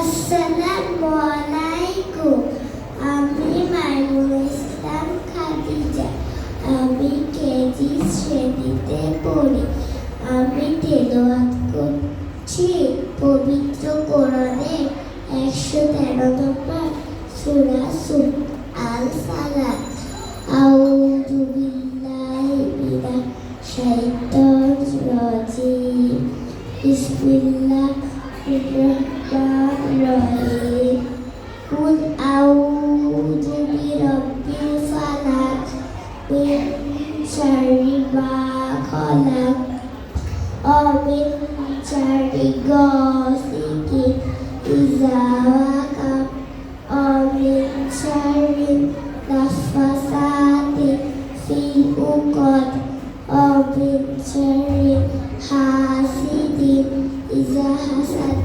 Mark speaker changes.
Speaker 1: আসসালামু আলাইকুম। আমি মাইমুল ইসলাম খাদিজা। আমি কেজি শ্রেণীতে পড়ি। আমি তেলাওয়াত করছি পবিত্র কোরআনের 113 নম্বর সূরা আল ফালাক। আউযু বিল্লাহি মিনাশ শাইতানির রাজিম। বিসমিল্লাহির রহমানির রহিম। কুল আউযু বিরাব্বিল ফালাক মিন শাররি মা খালাক ওয়া মিন শাররি গাসিকিন ইযা ওয়াকাব ওয়া মিন শাররি নাফাসাতি ফিল উকদ ওয়া মিন শাররি হাসিদিন ইযা হাসাদ।